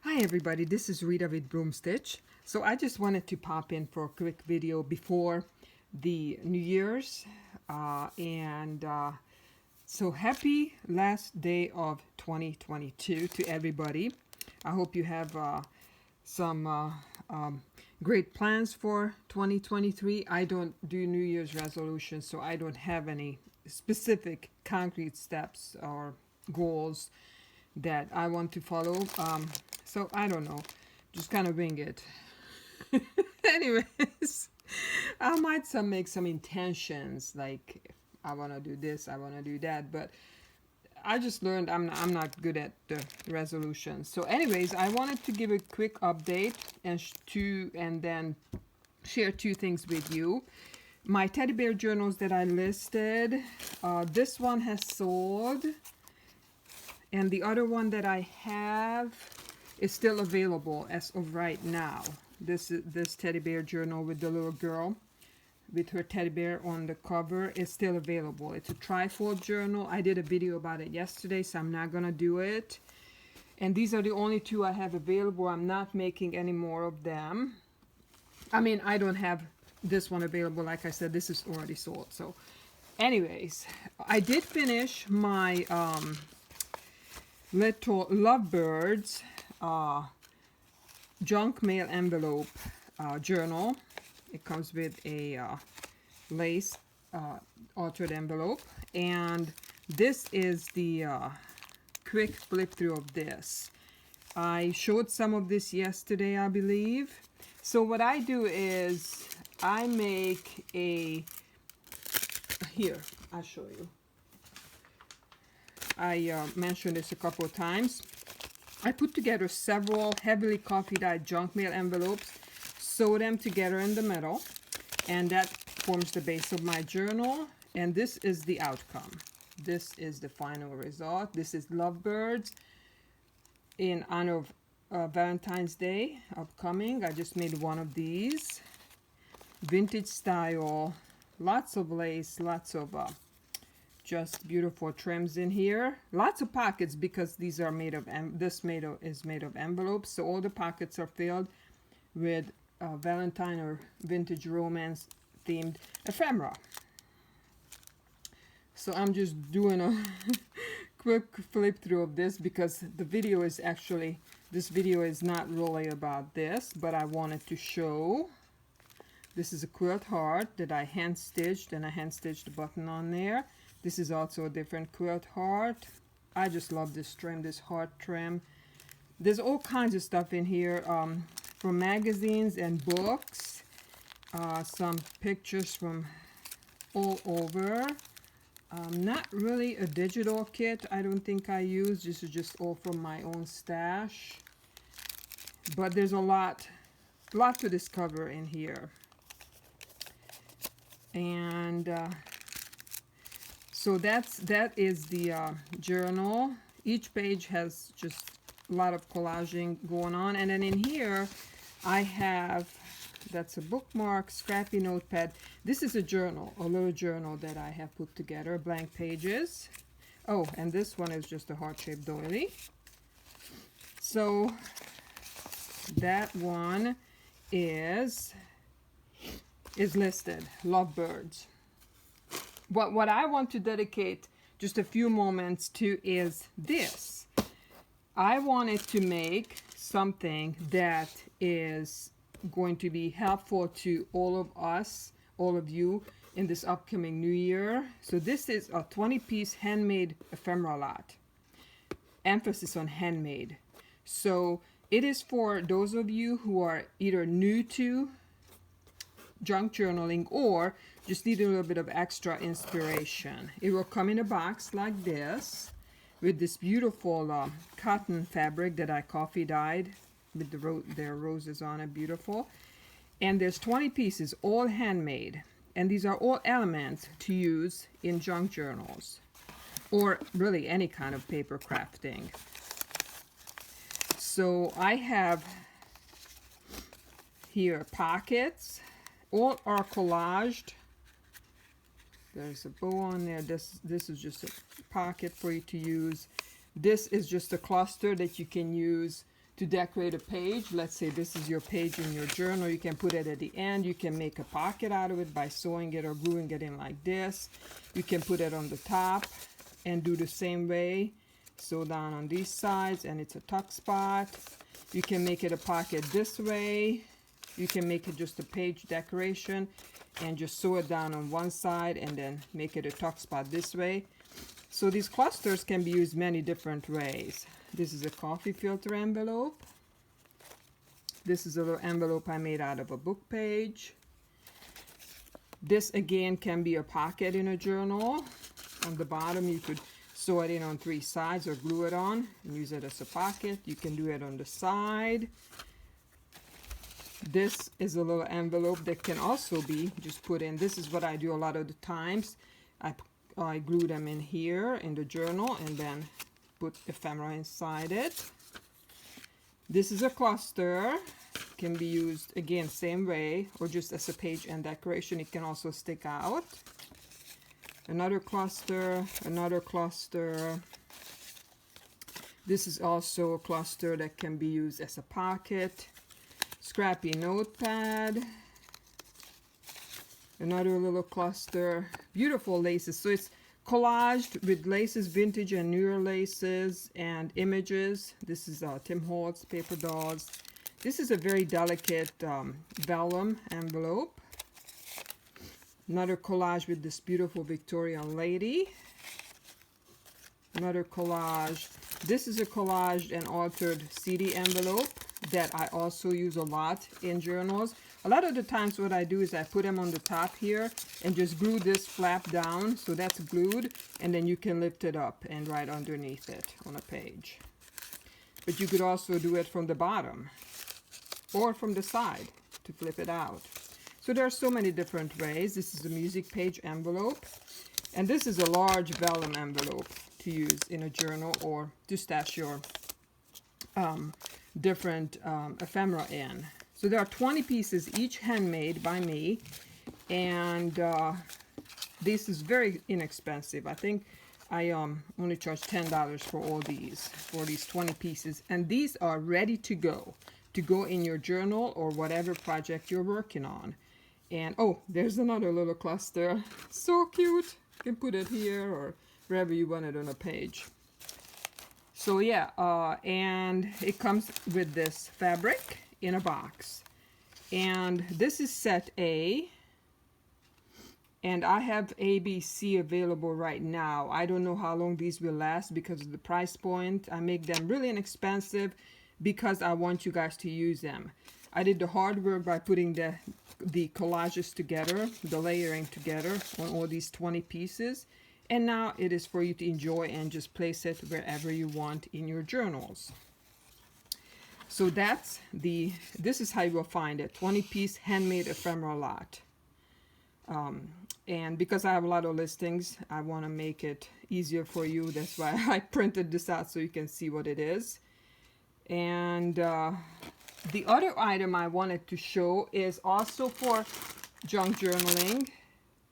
Hi everybody, this is Rita with Broomstitch. So I just wanted to pop in for a quick video before the New Year's. So happy last day of 2022 to everybody. I hope you have some great plans for 2023. I don't do New Year's resolutions, so I don't have any specific concrete steps or goals that I want to follow. So I don't know, just kind of wing it. Anyways, I might make some intentions, like I want to do this, I want to do that, but I just learned I'm not good at the resolutions. So anyways, I wanted to give a quick update and then share two things with you. My teddy bear journals that I listed, this one has sold, and the other one that I have is still available as of right now. This teddy bear journal with the little girl with her teddy bear on the cover is still available. It's a trifold journal. I did a video about it yesterday, so I'm not gonna do it. And these are the only two I have available. I'm not making any more of them. I mean, I don't have this one available. Like I said, this is already sold. So anyways, I did finish my little Lovebirds junk mail envelope journal. It comes with a lace altered envelope, and this is the quick flip through of this. I showed some of this yesterday, I believe. So what I do is I make a, here, I'll show you. I mentioned this a couple of times. I put together several heavily coffee dyed junk mail envelopes, sew them together in the middle, and that forms the base of my journal. And this is the outcome. This is the final result. This is Lovebirds in honor of Valentine's Day upcoming. I just made one of these. Vintage style, lots of lace, lots of just beautiful trims in here. Lots of pockets because these are made of, is made of envelopes. So all the pockets are filled with Valentine or vintage romance themed ephemera. So I'm just doing a quick flip through of this because the video is actually, this video is not really about this, but I wanted to show. This is a quilt heart that I hand stitched, and I hand stitched the button on there. This is also a different quilt heart. I just love this trim, this heart trim. There's all kinds of stuff in here from magazines and books. Some pictures from all over. Not really a digital kit, I don't think I use. This is just all from my own stash. But there's a lot to discover in here. And so that is the journal. Each page has just a lot of collaging going on, and then in here I have, that's a bookmark, scrappy notepad. This is a journal, a little journal that I have put together, blank pages. Oh, and this one is just a heart-shaped doily. So that one is listed, Lovebirds. What I want to dedicate just a few moments to is this. I wanted to make something that is going to be helpful to all of us, all of you, in this upcoming new year. So this is a 20-piece handmade ephemera lot. Emphasis on handmade. So it is for those of you who are either new to junk journaling or just need a little bit of extra inspiration. It will come in a box like this with this beautiful cotton fabric that I coffee dyed with their roses on it, beautiful. And there's 20 pieces, all handmade, and these are all elements to use in junk journals or really any kind of paper crafting. So I have here pockets. All are collaged. There's a bow on there. This is just a pocket for you to use. This is just a cluster that you can use to decorate a page. Let's say this is your page in your journal. You can put it at the end. You can make a pocket out of it by sewing it or gluing it in like this. You can put it on the top and do the same way. Sew down on these sides and it's a tuck spot. You can make it a pocket this way. You can make it just a page decoration and just sew it down on one side and then make it a tuck spot this way. So these clusters can be used many different ways. This is a coffee filter envelope. This is a little envelope I made out of a book page. This again can be a pocket in a journal. On the bottom you could sew it in on 3 sides or glue it on and use it as a pocket. You can do it on the side. This is a little envelope that can also be just put in. This is what I do a lot of the times. I glue them in here in the journal and then put ephemera inside it. This is a cluster. Can be used again same way or just as a page and decoration. It can also stick out. Another cluster, another cluster. This is also a cluster that can be used as a pocket. Scrappy notepad. Another little cluster. Beautiful laces. So it's collaged with laces, vintage and newer laces and images. This is Tim Holtz paper dolls. This is a very delicate vellum envelope. Another collage with this beautiful Victorian lady. Another collage. This is a collaged and altered CD envelope that I also use a lot in journals. A lot of the times what I do is I put them on the top here and just glue this flap down. So that's glued and then you can lift it up and write underneath it on a page. But you could also do it from the bottom or from the side to flip it out. So there are so many different ways. This is a music page envelope. And this is a large vellum envelope to use in a journal or to stash your different ephemera in. So there are 20 pieces, each handmade by me. And this is very inexpensive. I think I only charge $10 for these 20 pieces. And these are ready to go in your journal or whatever project you're working on. And oh, there's another little cluster. So cute. You can put it here or wherever you want it on a page. So yeah, and it comes with this fabric in a box. And this is set A. And I have A, B, C available right now. I don't know how long these will last because of the price point. I make them really inexpensive because I want you guys to use them. I did the hard work by putting the collages together, the layering together on all these 20 pieces. And now it is for you to enjoy and just place it wherever you want in your journals. So this is how you will find it, 20-piece handmade ephemera lot. And because I have a lot of listings, I want to make it easier for you. That's why I printed this out so you can see what it is. And the other item I wanted to show is also for junk journaling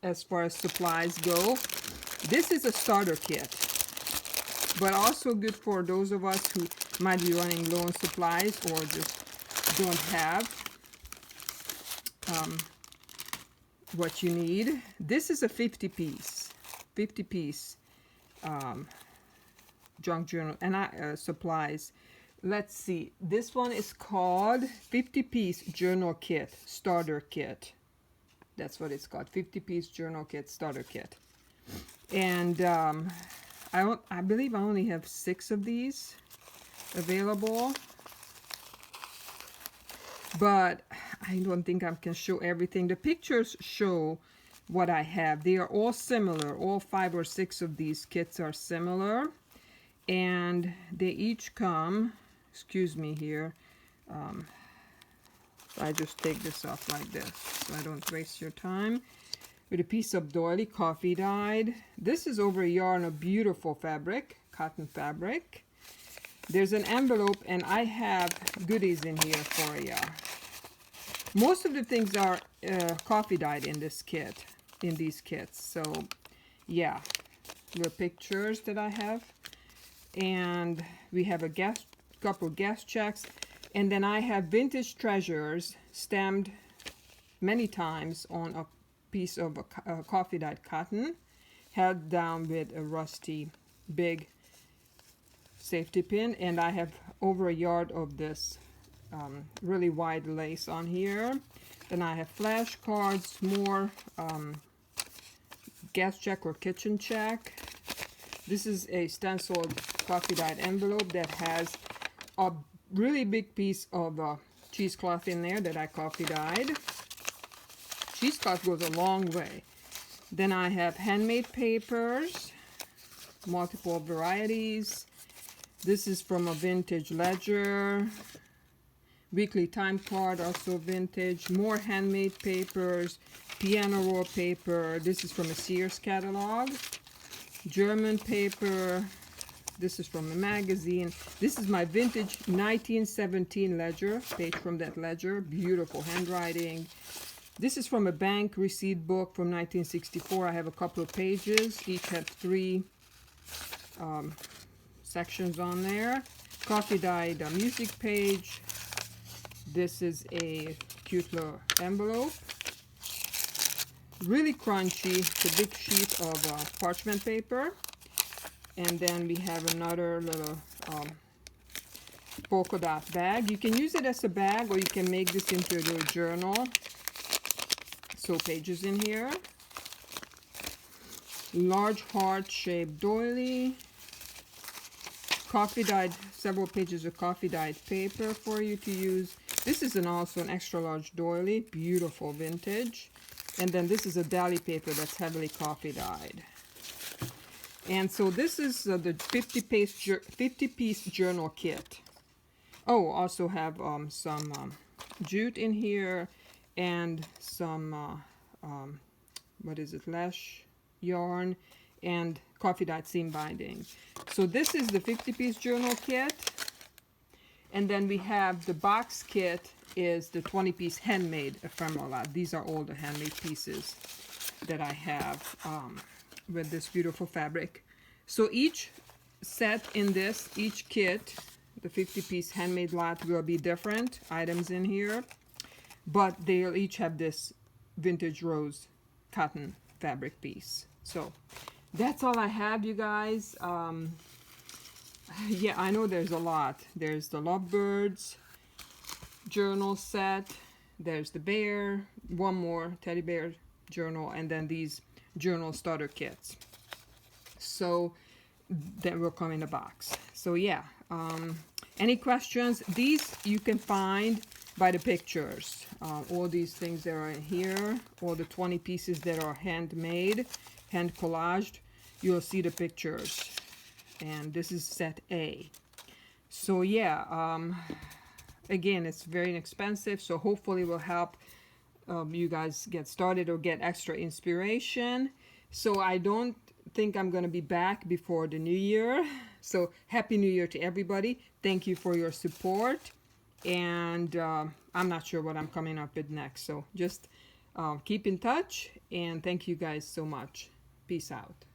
as far as supplies go. This is a starter kit, but also good for those of us who might be running low on supplies or just don't have what you need. This is a 50-piece junk journal and supplies. Let's see, this one is called 50-piece journal kit, starter kit. That's what it's called, 50-piece journal kit, starter kit. And I believe I only have 6 of these available. But I don't think I can show everything. The pictures show what I have. They are all similar. All 5 or 6 of these kits are similar. And they each come, excuse me here, I just take this off like this so I don't waste your time. With a piece of doily, coffee dyed. This is over a yarn of beautiful fabric, cotton fabric. There's an envelope and I have goodies in here for you. Most of the things are coffee dyed in this kit, in these kits. So yeah, the pictures that I have. And we have a couple gas checks, and then I have Vintage Treasures stamped many times on a piece of coffee dyed cotton, held down with a rusty big safety pin, and I have over a yard of this really wide lace on here. Then I have flashcards, more gas check or kitchen check. This is a stenciled coffee dyed envelope that has a really big piece of cheesecloth in there that I coffee dyed. Cheesecloth goes a long way. Then I have handmade papers, multiple varieties. This is from a vintage ledger. Weekly time card, also vintage. More handmade papers, piano roll paper. This is from a Sears catalog. German paper. This is from a magazine. This is my vintage 1917 ledger, page from that ledger. Beautiful handwriting. This is from a bank receipt book from 1964. I have a couple of pages. Each have 3 sections on there. Coffee dyed music page. This is a cute little envelope. Really crunchy. It's a big sheet of parchment paper. And then we have another little polka dot bag. You can use it as a bag, or you can make this into a little journal. So pages in here. Large heart-shaped doily. Coffee dyed, several pages of coffee dyed paper for you to use. This is also an extra large doily, beautiful vintage. And then this is a deli paper that's heavily coffee dyed. And so this is the 50-piece journal kit. Oh, also have some jute in here and some, what is it, lash yarn and coffee dyed seam binding. So this is the 50-piece journal kit. And then we have the box kit is the 20-piece handmade ephemera. These are all the handmade pieces that I have with this beautiful fabric. So each set in this, each kit, the 50-piece handmade lot will be different items in here, but they'll each have this vintage rose cotton fabric piece. So that's all I have, you guys. Yeah, I know there's a lot. There's the Lovebirds journal set. There's the bear, one more teddy bear journal, and then these journal starter kits. So that will come in a box. So yeah, any questions? These you can find by the pictures. All these things that are in here, all the 20 pieces that are handmade, hand collaged, you'll see the pictures. And this is set A. So yeah, again, it's very inexpensive, so hopefully it will help you guys get started or get extra inspiration. So I don't think I'm going to be back before the new year. So happy new year to everybody. Thank you for your support. And I'm not sure what I'm coming up with next. So just keep in touch, and thank you guys so much. Peace out.